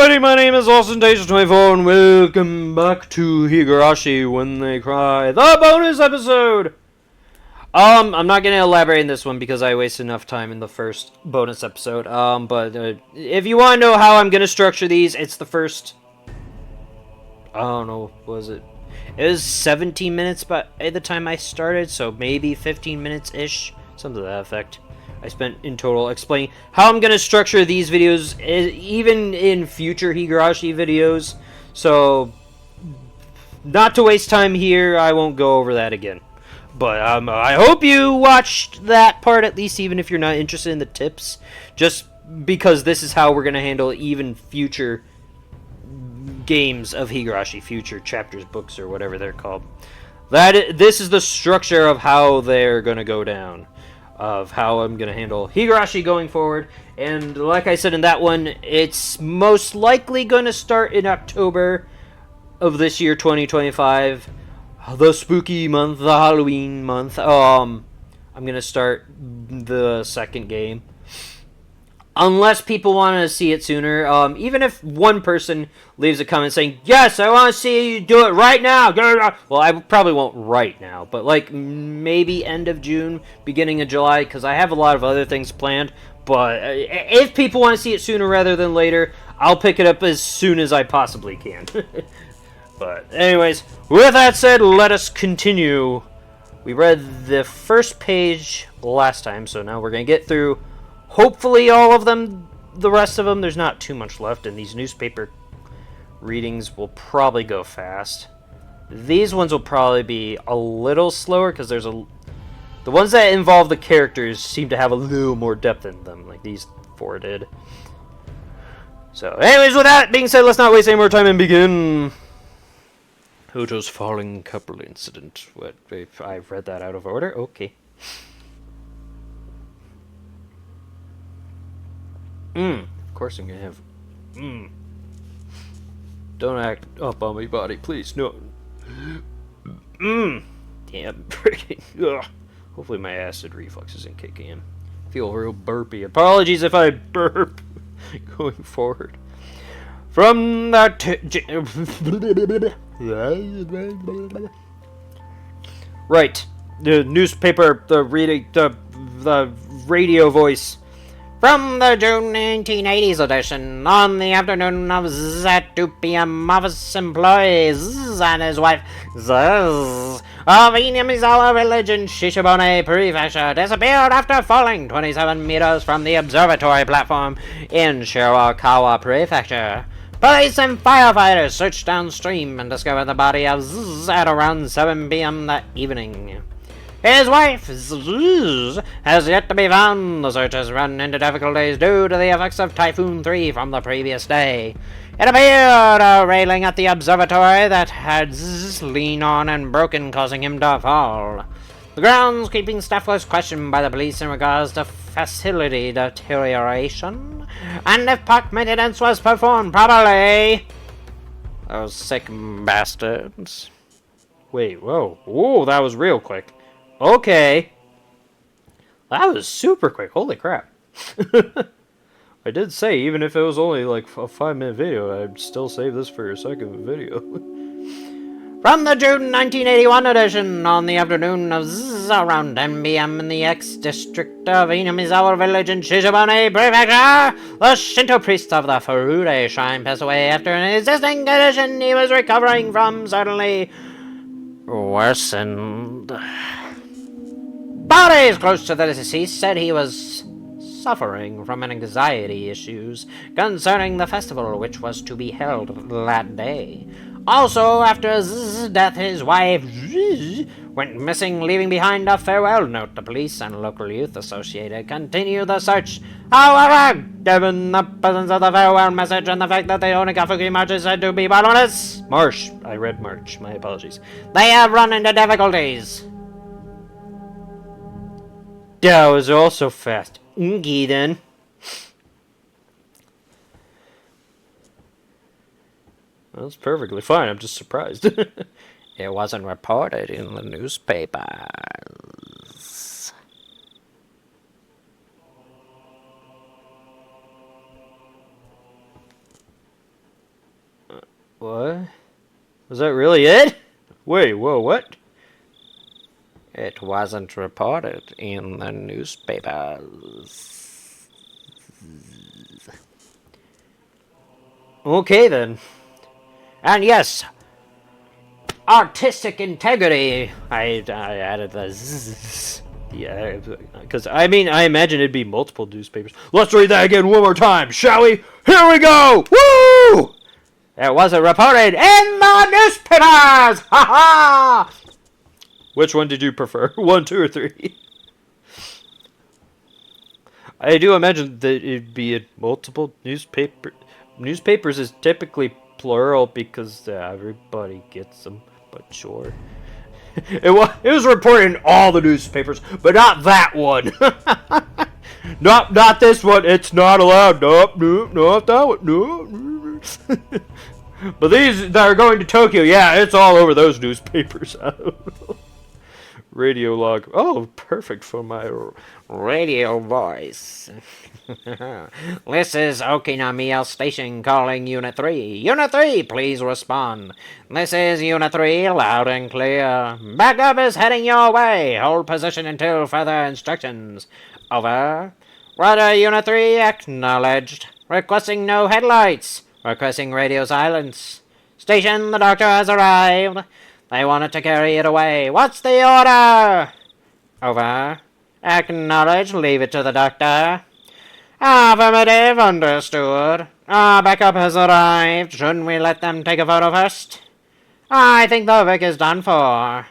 everybody, my name is Austin24 and welcome back to Higurashi When They Cry, the bonus episode! I'm not going to elaborate on this one because I wasted enough time in the first bonus episode, but if you want to know how I'm going to structure these, it's the first, I don't know, what was it? It was 17 minutes by the time I started, so maybe 15 minutes-ish, something to that effect. I spent in total explaining how I'm going to structure these videos, even in future Higurashi videos. So, not to waste time here, I won't go over that again. But I hope you watched that part at least, even if you're not interested in the tips. Just because this is how we're going to handle even future games of Higurashi, future chapters, books, or whatever they're called. This is the structure of how they're going to go down. Of how I'm going to handle Higurashi going forward. And like I said in that one, it's most likely going to start in October of this year, 2025. The spooky month, the Halloween month. I'm going to start the second game. Unless people want to see it sooner. Even if one person leaves a comment saying, yes, I want to see you do it right now. Well, I probably won't right now. But like maybe end of June, beginning of July. Because I have a lot of other things planned. But if people want to see it sooner rather than later, I'll pick it up as soon as I possibly can. But anyways, with that said, let us continue. We read the first page last time. So now we're going to get through hopefully all of them, the rest of them. There's not too much left, and these newspaper readings will probably go fast. These ones will probably be a little slower, because the ones that involve the characters seem to have a little more depth in them, like these four did. So, anyways, with that being said, let's not waste any more time and begin. Hojo's falling couple incident. What, if I've read that out of order? Okay. Of course I'm gonna have. Don't act up on me, body, please. No. Damn, freaking. Ugh. Hopefully my acid reflux isn't kicking in. I feel real burpy. Apologies if I burp going forward. From the right, the newspaper, the reading, the radio voice. From the June 1980s edition, on the afternoon of that 2 p.m., office employees and his wife, Zzz, of Inamizawa village in Shishibone Prefecture disappeared after falling 27 meters from the observatory platform in Shirakawa Prefecture. Police and firefighters searched downstream and discovered the body of Zzz at around 7 p.m. that evening. His wife, Zzz, has yet to be found. The search has run into difficulties due to the effects of Typhoon 3 from the previous day. It appeared a railing at the observatory that had Zzz leaned on and broken, causing him to fall. The groundskeeping staff was questioned by the police in regards to facility deterioration, and if park maintenance was performed properly. Those sick bastards. Wait, whoa. Whoa, that was real quick. Okay. That was super quick. Holy crap. I did say, even if it was only like a 5-minute video, I'd still save this for a second video. From the June 1981 edition, on the afternoon of around 10 p.m. in the ex-district of Inamizawa village in Shishibone Prefecture, the Shinto priest of the Furude shrine passed away after an existing condition he was recovering from suddenly worsened. Bodies close to the deceased said he was suffering from anxiety issues concerning the festival which was to be held that day. Also, after his death, his wife went missing, leaving behind a farewell note. The police and local youth associated continue the search. However, given the presence of the farewell message and the fact that the Onikafuki March is said to be bottomless, March, I read March, my apologies, they have run into difficulties. That was also fast. Okay, then. That's perfectly fine. I'm just surprised. It wasn't reported in the newspapers. What? Was that really it? Wait, whoa, what? It wasn't reported in the newspapers. Okay then. And yes, artistic integrity. I added the zzz. Yeah, because I mean, I imagine it'd be multiple newspapers. Let's read that again one more time, shall we? Here we go! Woo! It wasn't reported in the newspapers! Ha ha! Which one did you prefer? 1, 2, or 3? I do imagine that it'd be in multiple newspaper. Newspapers is typically plural because everybody gets them. But sure, it was reported in all the newspapers, but not that one. Not this one. It's not allowed. Nope, not that one. Nope. But these that are going to Tokyo, yeah, it's all over those newspapers. Radio log. Oh, perfect for my radio voice. This is Okinamiya Station calling Unit 3. Unit 3, please respond. This is Unit 3, loud and clear. Backup is heading your way. Hold position until further instructions. Over. Rudder Unit 3 acknowledged. Requesting no headlights. Requesting radio silence. Station, the doctor has arrived. They wanted to carry it away. What's the order? Over. Acknowledge. Leave it to the doctor. Affirmative. Understood. Backup has arrived. Shouldn't we let them take a photo first? I think the Vic is done for.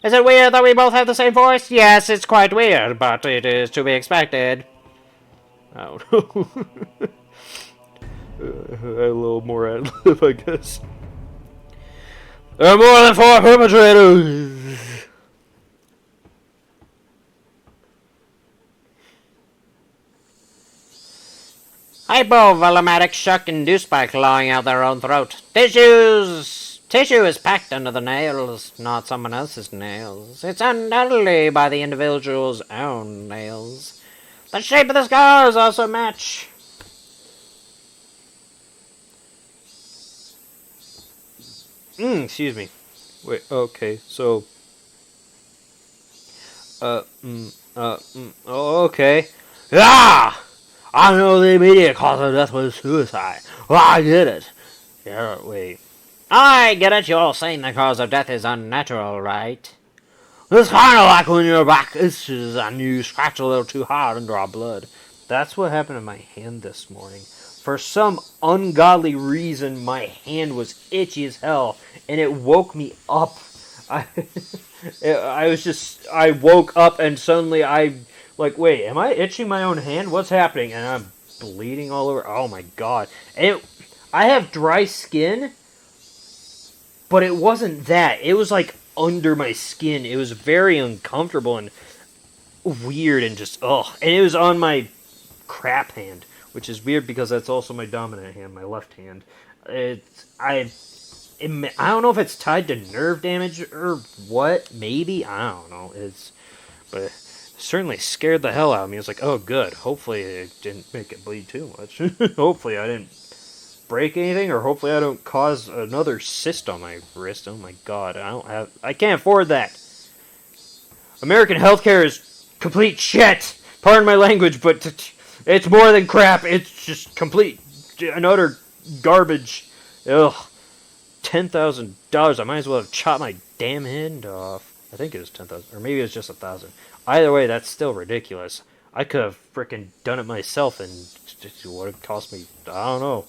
Is it weird that we both have the same voice? Yes, it's quite weird, but it is to be expected. Oh, no. A little more ad-lib, I guess. There are more than 4 perpetrators! Hypovolematic shock induced by clawing out their own throat. Tissue is packed under the nails, not someone else's nails. It's undoubtedly by the individual's own nails. The shape of the scars also match. Excuse me. Wait, okay, so... okay. Ah! I know the immediate cause of death was suicide. Well, I get it. Yeah, wait. I get it, you're saying the cause of death is unnatural, right? It's kind of like when your back itches and you scratch a little too hard and draw blood. That's what happened to my hand this morning. For some ungodly reason, my hand was itchy as hell, and it woke me up. I woke up and suddenly like, wait, am I itching my own hand? What's happening? And I'm bleeding all over. Oh my god. I have dry skin, but it wasn't that. It was like under my skin. It was very uncomfortable and weird and just, ugh. And it was on my crap hand, which is weird because that's also my dominant hand, my left hand. I don't know if it's tied to nerve damage or what. Maybe, I don't know. But it certainly scared the hell out of me. I was like, oh, good. Hopefully it didn't make it bleed too much. Hopefully I didn't break anything, or hopefully I don't cause another cyst on my wrist. Oh my god, I can't afford that. American healthcare is complete shit. Pardon my language, but it's more than crap. It's just complete and utter garbage. Ugh. $10,000. I might as well have chopped my damn hand off. I think it was 10,000, or maybe it was just 1,000. Either way, that's still ridiculous. I could have frickin' done it myself, and it would have cost me, I don't know.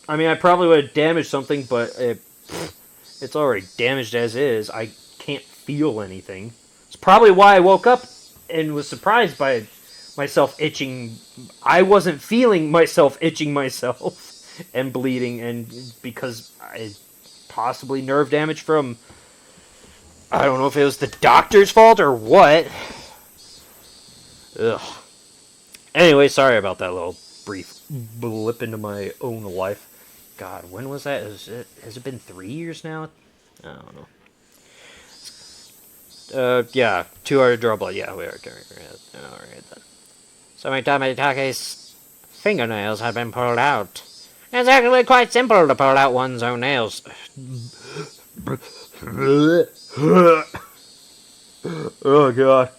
I mean, I probably would have damaged something, but it's already damaged as is. I can't feel anything. It's probably why I woke up and was surprised by myself itching. I wasn't feeling myself itching myself and bleeding, and because I possibly nerve damage from, I don't know if it was the doctor's fault or what. Ugh. Anyway, sorry about that little brief blip into my own life. God, when was that? Has it been 3 years now? I don't know. Yeah, 2 hour draw blood. Yeah, we are carrying it. Alright then. So Take's fingernails had been pulled out. It's actually quite simple to pull out one's own nails. Oh, God.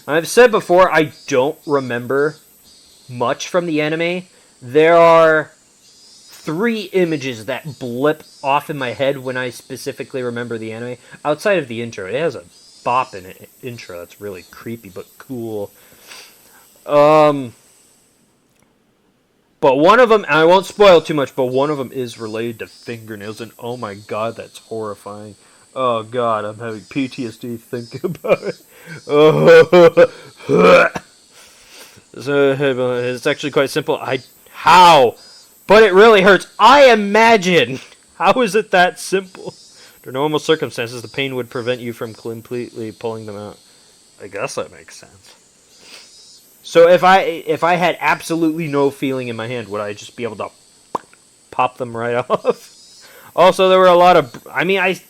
I've said before, I don't remember much from the anime. There are 3 images that blip off in my head when I specifically remember the anime. Outside of the intro, it has a bop in it. Intro that's really creepy but cool. But one of them, I won't spoil too much, but one of them is related to fingernails, and oh my god, that's horrifying. Oh god, I'm having PTSD thinking about it. So, it's actually quite simple. How? But it really hurts. I imagine. How is it that simple? Under normal circumstances, the pain would prevent you from completely pulling them out. I guess that makes sense. So if I had absolutely no feeling in my hand, would I just be able to pop them right off? Also, there were a lot of... I mean, I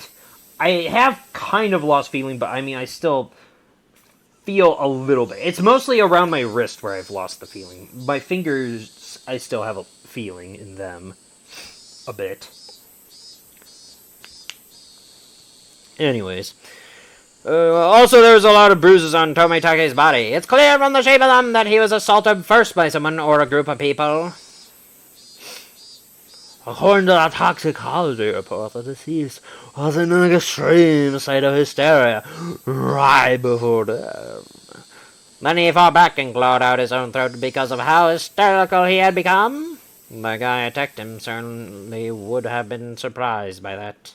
have kind of lost feeling, but I mean, I still feel a little bit. It's mostly around my wrist where I've lost the feeling. My fingers, I still have a feeling in them. A bit. Anyways. Also, there was a lot of bruises on Tomitake's body. It's clear from the shape of them that he was assaulted first by someone or a group of people. According to the toxicology report, the deceased was in an extreme state of hysteria right before death. Then he fought back and clawed out his own throat because of how hysterical he had become. The guy who attacked him certainly would have been surprised by that.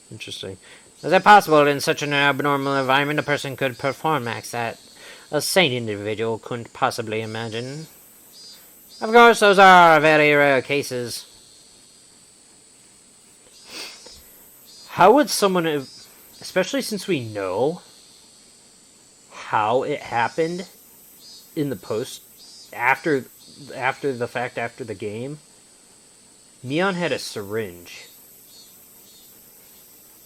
Interesting. Is it possible in such an abnormal environment a person could perform acts that a sane individual couldn't possibly imagine? Of course, those are very rare cases. How would someone, especially since we know how it happened in the after the fact, after the game, Mion had a syringe.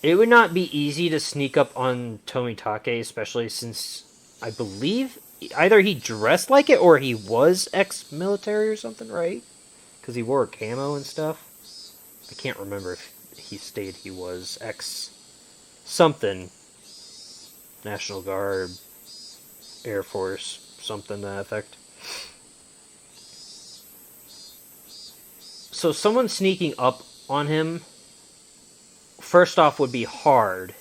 It would not be easy to sneak up on Tomitake, especially since I believe either he dressed like it or he was ex-military or something, right? Because he wore camo and stuff. I can't remember if he stated he was ex-something. National Guard, Air Force, something to that effect. So someone sneaking up on him, first off, would be hard.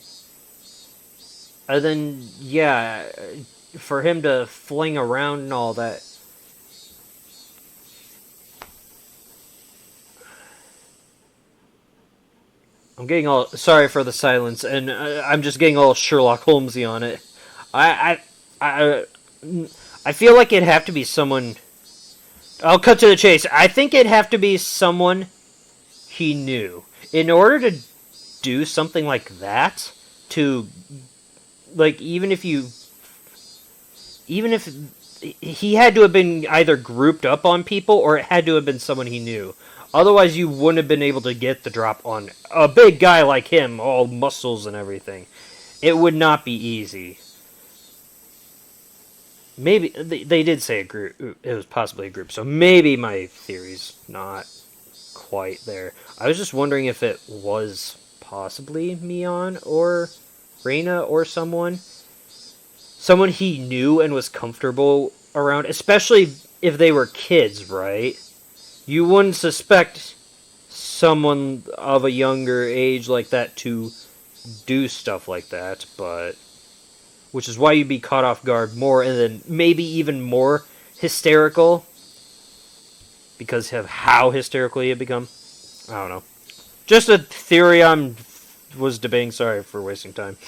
And then, yeah, for him to fling around and all that. I'm getting all... Sorry for the silence, and I'm just getting all Sherlock Holmesy on it. I feel like it'd have to be someone... I'll cut to the chase. I think it'd have to be someone he knew. In order to do something like that, to... Like, even if he had to have been either grouped up on people, or it had to have been someone he knew. Otherwise, you wouldn't have been able to get the drop on a big guy like him, all muscles and everything. It would not be easy. Maybe, they did say a group, it was possibly a group, so maybe my theory's not quite there. I was just wondering if it was possibly Mion or Reina or someone he knew and was comfortable around, especially if they were kids, right? You wouldn't suspect someone of a younger age like that to do stuff like that, but... Which is why you'd be caught off guard more, and then maybe even more hysterical. Because of how hysterical he had become. I don't know. Just a theory was debating. Sorry for wasting time.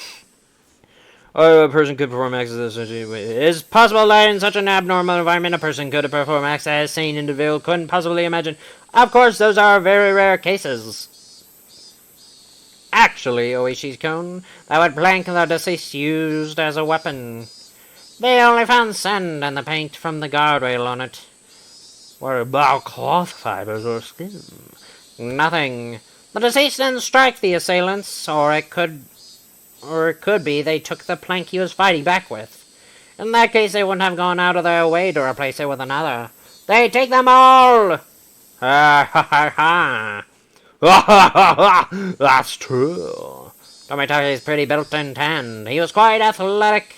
A person could perform acts as it is possible that in such an abnormal environment a person could perform acts that a sane individual couldn't possibly imagine. Of course, those are very rare cases. Actually, Oishi-kun, that would plank the deceased used as a weapon. They only found sand and the paint from the guardrail on it. What about cloth fibers or skin? Nothing. The deceased didn't strike the assailants, or it could be they took the plank he was fighting back with. In that case, they wouldn't have gone out of their way to replace it with another. They take them all! Ha ha ha ha! Ha ha ha ha! That's true. Tomitake's pretty built and tanned. He was quite athletic.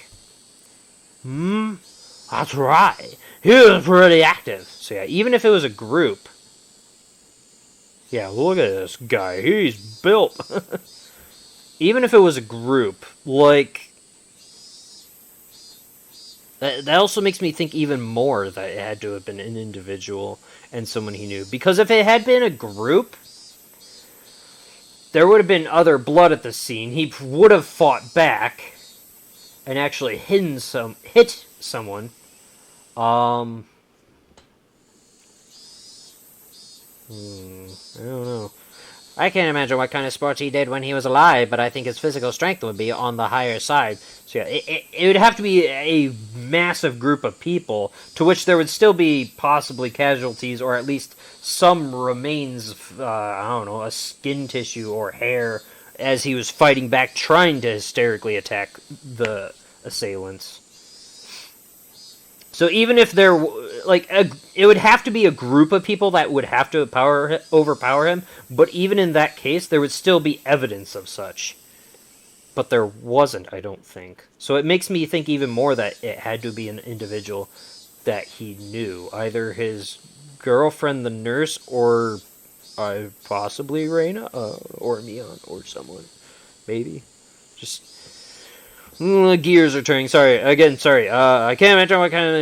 That's right. He was pretty active. So yeah, even if it was a group. Yeah, look at this guy. He's built. Even if it was a group, like... That also makes me think even more that it had to have been an individual and someone he knew. Because if it had been a group, there would have been other blood at the scene. He would have fought back and actually hit someone. I don't know. I can't imagine what kind of sports he did when he was alive, but I think his physical strength would be on the higher side. So yeah, it would have to be a massive group of people, to which there would still be possibly casualties, or at least some remains of, I don't know, a skin tissue or hair, as he was fighting back, trying to hysterically attack the assailants. So even if there, it would have to be a group of people that would have to overpower him, but even in that case, there would still be evidence of such. But there wasn't, I don't think. So it makes me think even more that it had to be an individual that he knew. Either his girlfriend, the nurse, or possibly Reina, or Mion, or someone. Maybe. Just... gears are turning. Sorry. I can't imagine what kind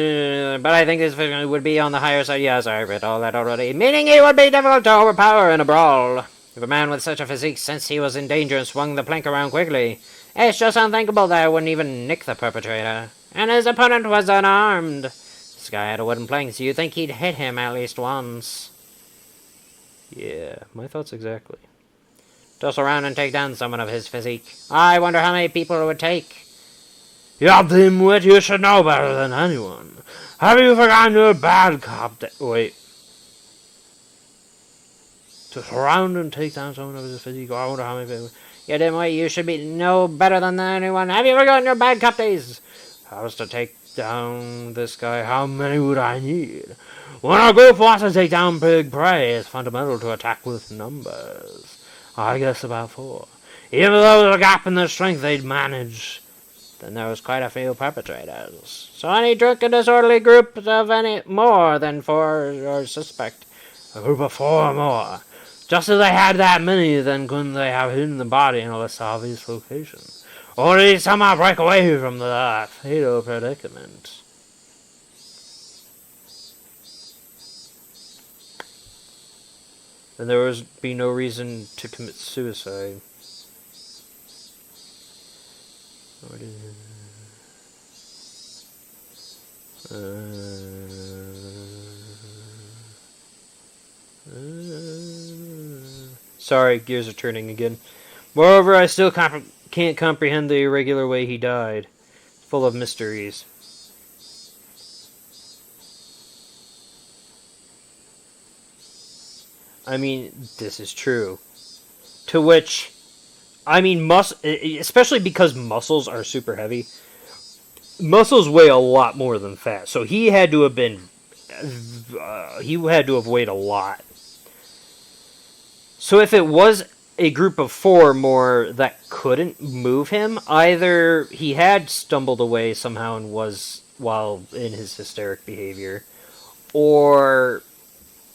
of... but I think this would be on the higher side. Yes, I read all that already. Meaning it would be difficult to overpower in a brawl. If a man with such a physique sensed he was in danger and swung the plank around quickly, it's just unthinkable that it wouldn't even nick the perpetrator. And his opponent was unarmed. This guy had a wooden plank, so you'd think he'd hit him at least once. Yeah, my thoughts exactly. Toss around and take down someone of his physique. I wonder how many people it would take. You dimwit, you should know better than anyone. Have you forgotten your bad cop wait. To surround and take down someone of his physique, I wonder how many people... You dimwit, you should know better than anyone. Have you forgotten your bad cop days? If I was to take down this guy, how many would I need? When a group wants to take down big prey, it's fundamental to attack with numbers. I guess about 4. Even though there's a gap in their strength, they'd manage... Then there was quite a few perpetrators. So any drunken disorderly group of any more than 4 or suspect. A group of 4 or more. Just as they had that many, then couldn't they have hidden the body in a less obvious location? Or did he somehow break away from the fatal predicament? Then there would be no reason to commit suicide. Sorry, gears are turning again. Moreover, I still can't comprehend the irregular way he died. Full of mysteries. I mean, this is true. To which... I mean, especially because muscles are super heavy. Muscles weigh a lot more than fat, so he had to have been... he had to have weighed a lot. So if it was a group of 4 or more that couldn't move him, either he had stumbled away somehow and was, while in his hysteric behavior, or...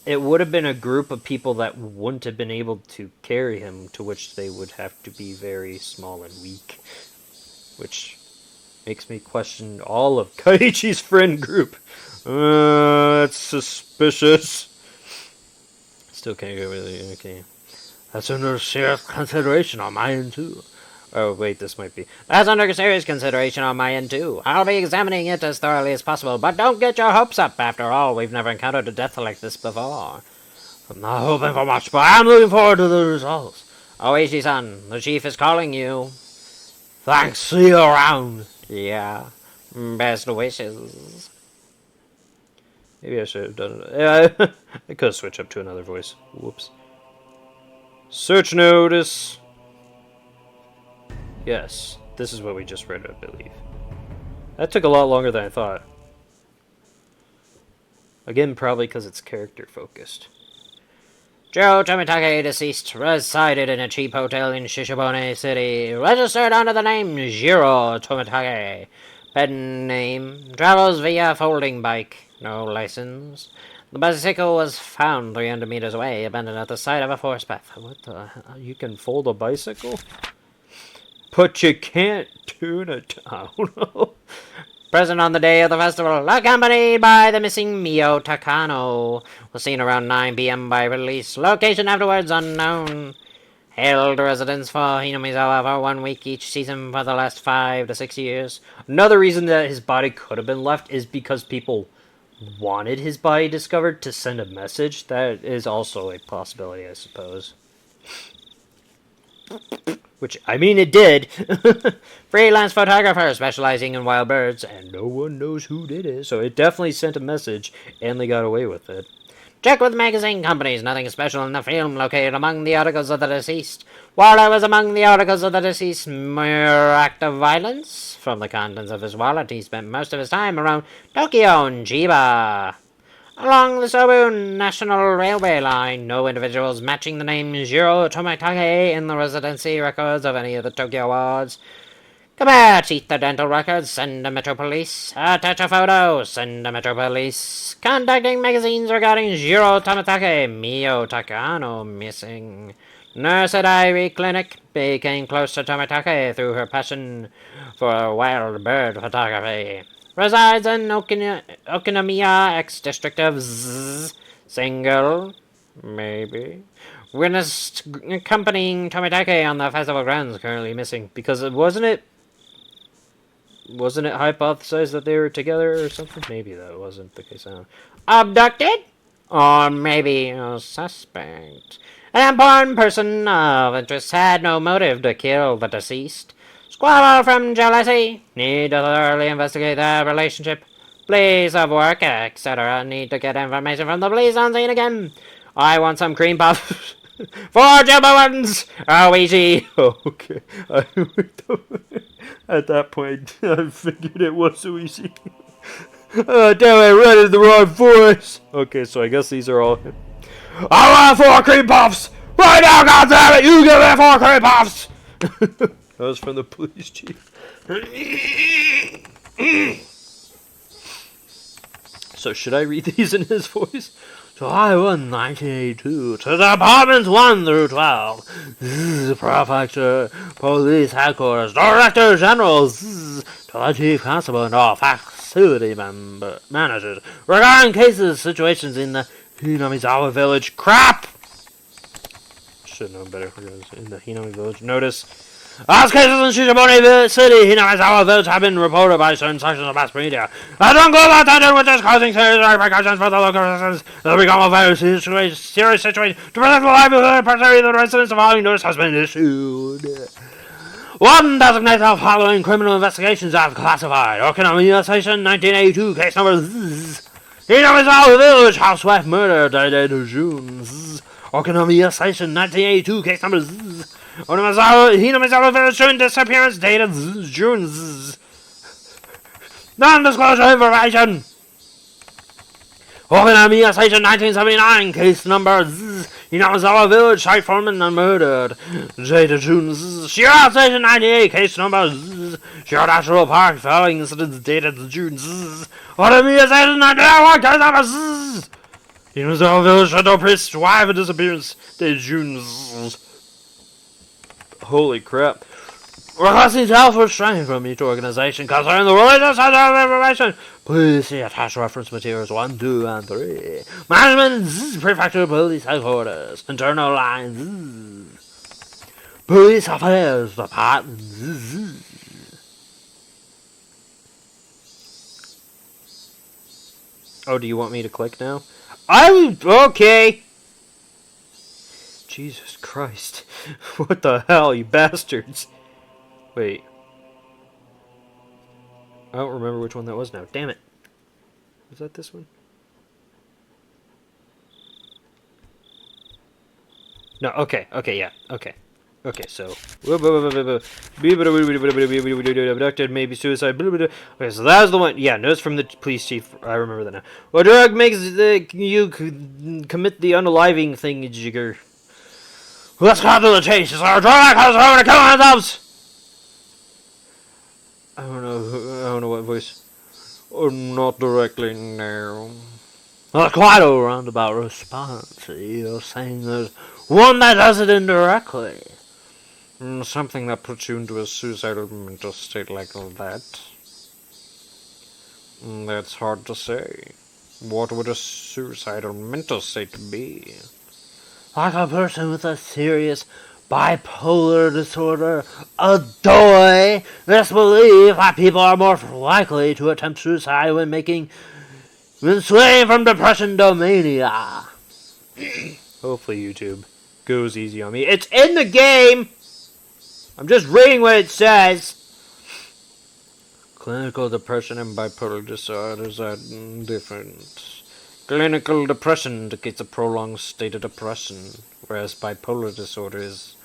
it would have been a group of people that wouldn't have been able to carry him, to which they would have to be very small and weak. Which makes me question all of Kaiichi's friend group. That's suspicious. Still can't go with it. Okay. That's under serious consideration on my end, too. Oh, wait, this might be... That's under serious consideration on my end, too. I'll be examining it as thoroughly as possible, but don't get your hopes up. After all, we've never encountered a death like this before. I'm not hoping for much, but I'm looking forward to the results. Oishi-san, the chief is calling you. Thanks, see you around. Yeah, best wishes. Maybe I should have done it. Yeah, I could have switched up to another voice. Whoops. Search notice. Yes, this is what we just read, I believe. That took a lot longer than I thought. Again, probably because it's character focused. Joe Tomitake, deceased, resided in a cheap hotel in Shishibone City, registered under the name Jiro Tomitake. Pen name, travels via folding bike, no license. The bicycle was found 300 meters away, abandoned at the side of a forest path. What the hell? You can fold a bicycle? But you can't tune a town. Present on the day of the festival, accompanied by the missing Mio Takano. Was seen around 9 p.m. by release. Location afterwards unknown. Held residence for Hinamizawa for 1 week each season for the last 5 to 6 years. Another reason that his body could have been left is because people wanted his body discovered to send a message. That is also a possibility, I suppose. Which, I mean, it did. Freelance photographer specializing in wild birds, And no one knows who did it, so it definitely sent a message, and they got away with it. check with magazine companies. Nothing special in the film located among the articles of the deceased. Wallet was among the articles of the deceased. Mere act of violence. From the contents of his wallet, he spent most of his time around Tokyo and Chiba. Along the Sobu National Railway line, no individuals matching the name Jiro Tomitake in the residency records of any of the Tokyo wards. Compare, cheat the dental records, send a Metro Police. Attach a photo, send a Metro Police. Contacting magazines regarding Jiro Tomitake, Mio Takano missing. Nurse at Ivy Clinic became close to Tomitake through her passion for wild bird photography. Resides in Okinomiya, ex-district of Zzz. Single, maybe. Witnessed accompanying Tomitake on the festival grounds, currently missing. Because wasn't it hypothesized that they were together or something? Maybe that wasn't the case. I don't know. Abducted? Or maybe a suspect. An important person of interest had no motive to kill the deceased. Squabble from jealousy. Need to thoroughly investigate their relationship. Place of work, etc. Need to get information from the police on scene again. I want some cream puffs. 4 jumbo ones! Oh, easy. Okay. At that point, I figured it was so easy. Oh, damn, I read it in the wrong voice. Okay, so I guess these are all... I want 4 cream puffs! Right now, goddammit! You give me 4 cream puffs! That was from the police chief. So should I read these in his voice? July 1, 1982, to the Departments 1 through 12. Prefecture, Police Headquarters, Director General, to the Chief Constable and all facility managers regarding cases, situations in the Hinamizawa Village. Crap! Should know better. In the Hinami Village. Notice. As cases in Shishibone City, Hinamizawa Village have been reported by certain sections of mass media. I don't go about that which is causing serious repercussions for the local residents. It will become a very serious situation. To protect the livelihood and prosperity of the residents, the following notice has been issued. 1. Designate the following criminal investigations as classified. Okinawa Station, 1982, case number Z. Hinamizawa Village, housewife murder, dated June. Okinawa Station, 1982, case number Z. Hinamizawa Village showing disappearance, dated June. Non-disclosure information. Okinawa Station, 1979, case number Z. Hinamizawa Village, site foreman murdered, dated June. Shira Station, 98, case number Z. Shira National Park, following incidents, dated June. Okinawa Station, 91, case number Z. Hinamizawa Village, Shadow Priest, wife disappearance, dated June. Holy crap. Requesting help for strength from each organization concerning the religious side of information. Please see attached reference materials 1, 2, and 3. Management, Prefecture Police Headquarters, Internal Lines, Police Affairs Department. Oh, do you want me to click now? Okay. Jesus Christ. What the hell, you bastards? Wait. I don't remember which one that was now. Damn it. Was that this one? No, okay, yeah, okay. Okay, so abducted, maybe suicide. Okay, so that was the one. Yeah, notes from the police chief. I remember that now. What drug makes you commit the unaliving thing, Jigger? Let's cut to the chase. Is our drug has home to kill ourselves? I don't know. I don't know what voice. Or not directly, no. Well, quite a roundabout response. You're saying there's one that does it indirectly. Something that puts you into a suicidal mental state like that. That's hard to say. What would a suicidal mental state be? Like a person with a serious bipolar disorder, a doy, misbelief that people are more likely to attempt suicide when swaying from depression to mania. Hopefully YouTube goes easy on me. It's in the game! I'm just reading what it says. Clinical depression and bipolar disorders are different. Clinical depression indicates a prolonged state of depression, whereas bipolar disorder is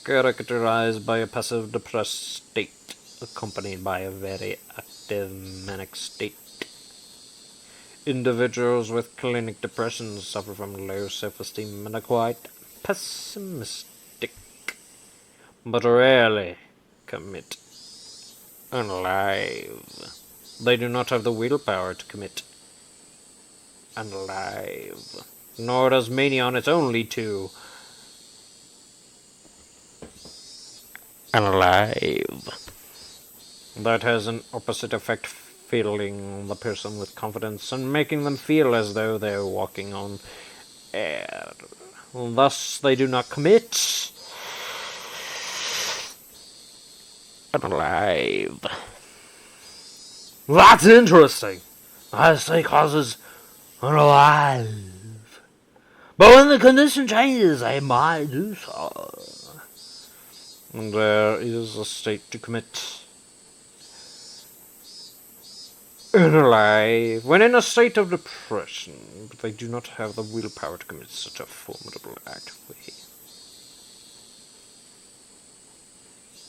characterized by a passive depressed state, accompanied by a very active manic state. Individuals with clinic depression suffer from low self-esteem and are quite pessimistic, but rarely commit unalive. They do not have the willpower to commit unalive, nor does mania on its own lead to unalive. That has an opposite effect, filling the person with confidence and making them feel as though they're walking on air. Thus, they do not commit unalive. That's interesting. I say causes unalive. But when the condition changes, they might do so. And there is a state to commit unalive when in a state of depression, but they do not have the willpower to commit such a formidable act.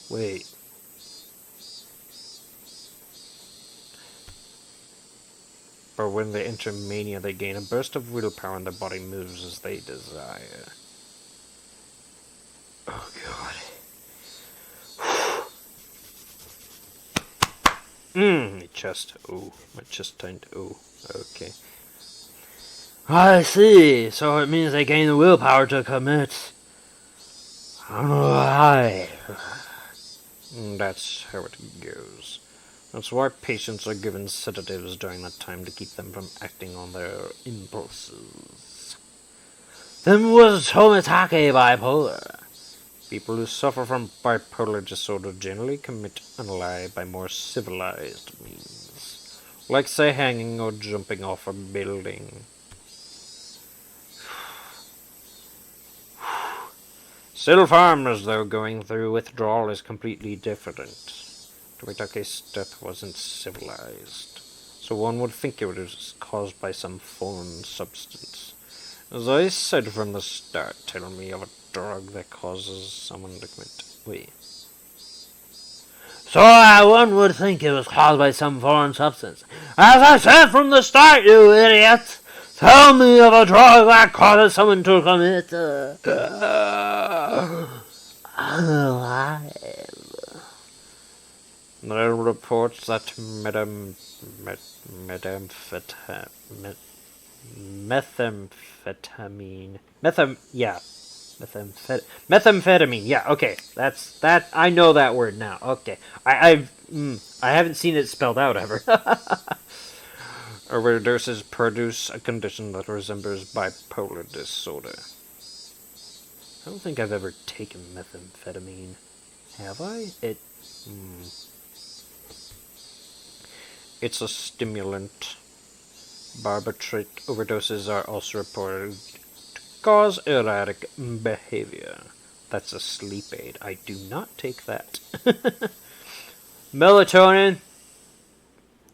Wait. But when they enter mania, they gain a burst of willpower and their body moves as they desire. Oh god. My chest. Oh, my chest turned. Oh, okay. I see. So it means they gain the willpower to commit. I don't know why. That's how it goes. That's why patients are given sedatives during that time to keep them from acting on their impulses. Then was Tomitake bipolar? People who suffer from bipolar disorder generally commit unalive by more civilized means, like, say, hanging or jumping off a building. Still, farmers, though, going through withdrawal is completely different. Tomitake's death wasn't civilized, so one would think it was caused by some foreign substance. As I said from the start, tell me of a drug that causes someone to commit. Wait. So one would think it was caused by some foreign substance. As I said from the start, you idiot! Tell me of a drug that causes someone to commit unalive. There are reports that methamphetamine. Yeah, okay, that. I know that word now. Okay, I haven't seen it spelled out ever. Overdoses produce a condition that resembles bipolar disorder. I don't think I've ever taken methamphetamine. Have I? It's a stimulant. Barbiturate overdoses are also reported to cause erratic behavior. That's a sleep aid. I do not take that. Melatonin.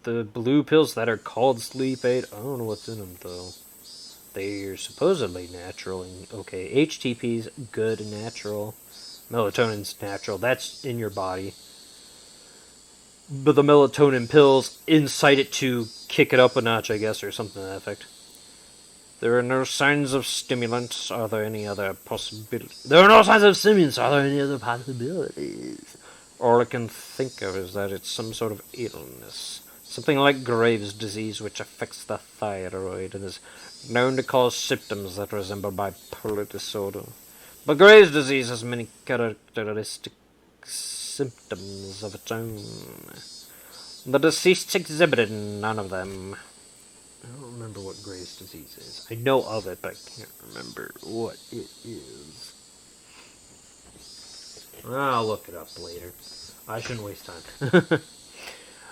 The blue pills that are called sleep aid. I don't know what's in them, though. They're supposedly natural. Okay, HTP's good and natural. Melatonin's natural. That's in your body. But the melatonin pills incite it to kick it up a notch, I guess, or something to that effect. There are no signs of stimulants. Are there any other possibilities? There are no signs of stimulants. Are there any other possibilities? All I can think of is that it's some sort of illness. Something like Graves' disease, which affects the thyroid and is known to cause symptoms that resemble bipolar disorder. But Graves' disease has many characteristic symptoms of its own. The deceased exhibited none of them. I don't remember what Graves' disease is. I know of it, but I can't remember what it is. I'll look it up later. I shouldn't waste time.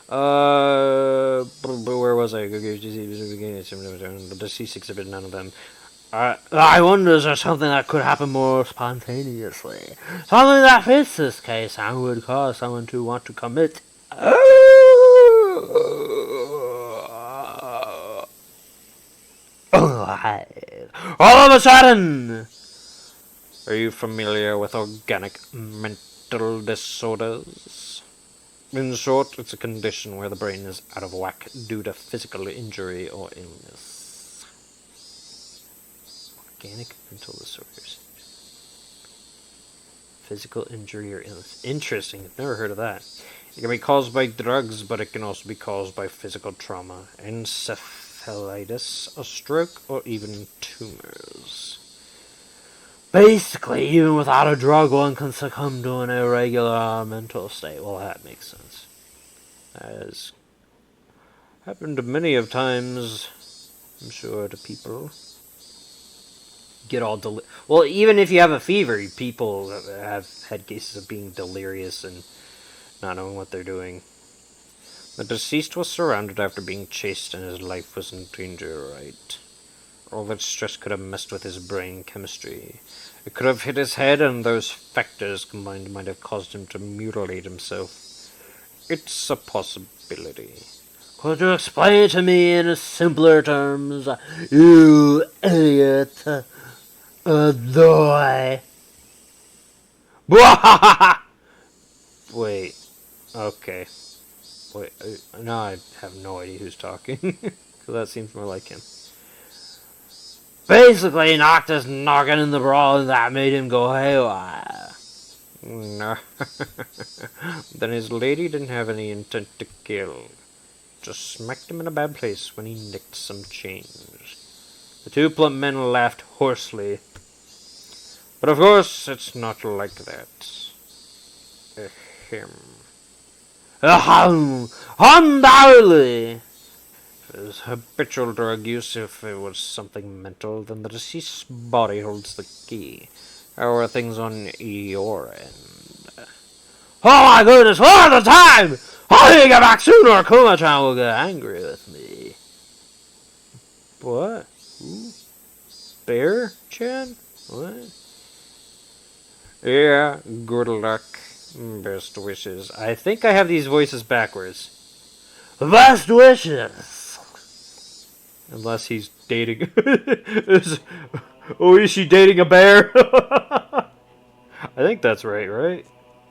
Where was I? Graves' disease. The deceased exhibited none of them. I wonder, is there something that could happen more spontaneously? Something that fits this case and would cause someone to want to commit. All of a sudden! Are you familiar with organic mental disorders? In short, it's a condition where the brain is out of whack due to physical injury or illness. Organic mental disorders. Physical injury or illness. Interesting. I've never heard of that. It can be caused by drugs, but it can also be caused by physical trauma, encephalitis, a stroke, or even tumors. Basically, even without a drug, one can succumb to an irregular mental state. Well, that makes sense. That has happened many of times, I'm sure, to people. Get all well, even if you have a fever, people have had cases of being delirious and not knowing what they're doing. The deceased was surrounded after being chased and his life was in danger, right? All that stress could have messed with his brain chemistry. It could have hit his head, and those factors combined might have caused him to mutilate himself. It's a possibility. Could you explain to me in simpler terms, you idiot? Adoy. Wait. Okay. Wait. Now I have no idea who's talking. Because that seems more like him. Basically, he knocked his noggin in the brawl and that made him go haywire. No. Then his lady didn't have any intent to kill. Just smacked him in a bad place when he nicked some change. The two plump men laughed hoarsely. But of course, it's not like that. Ahem. Ahem! Undoubtedly! If it was habitual drug use, if it was something mental, then the deceased's body holds the key. How are things on your end? Oh my goodness, what the time! I need to get back sooner or Kuma-chan will get angry with me. What? Who? Bear-chan? What? Yeah, good luck. Best wishes. I think I have these voices backwards. Best wishes! Unless he's dating... is she dating a bear? I think that's right?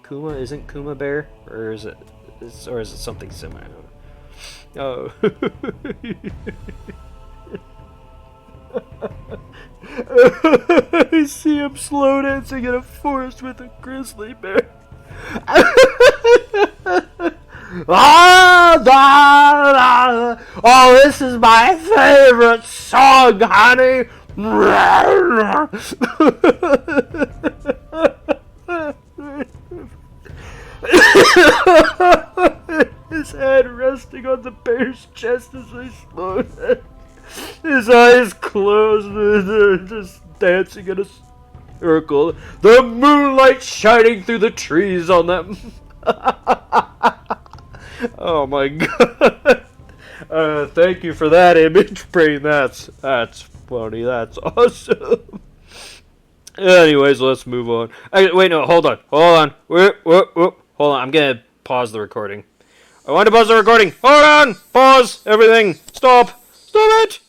Kuma, isn't Kuma bear? Or is it something similar? Oh. I see him slow dancing in a forest with a grizzly bear. Oh, this is my favorite song, honey. His head resting on the bear's chest as they slow down. His eyes closed and they're just dancing in a circle. The moonlight shining through the trees on them. Oh my god. Thank you for that image, Brain. That's funny. That's awesome. Anyways, let's move on. Wait, no, hold on. Whoop. Hold on, I'm gonna pause the recording. I want to pause the recording. Hold on! Pause! Everything! Stop it!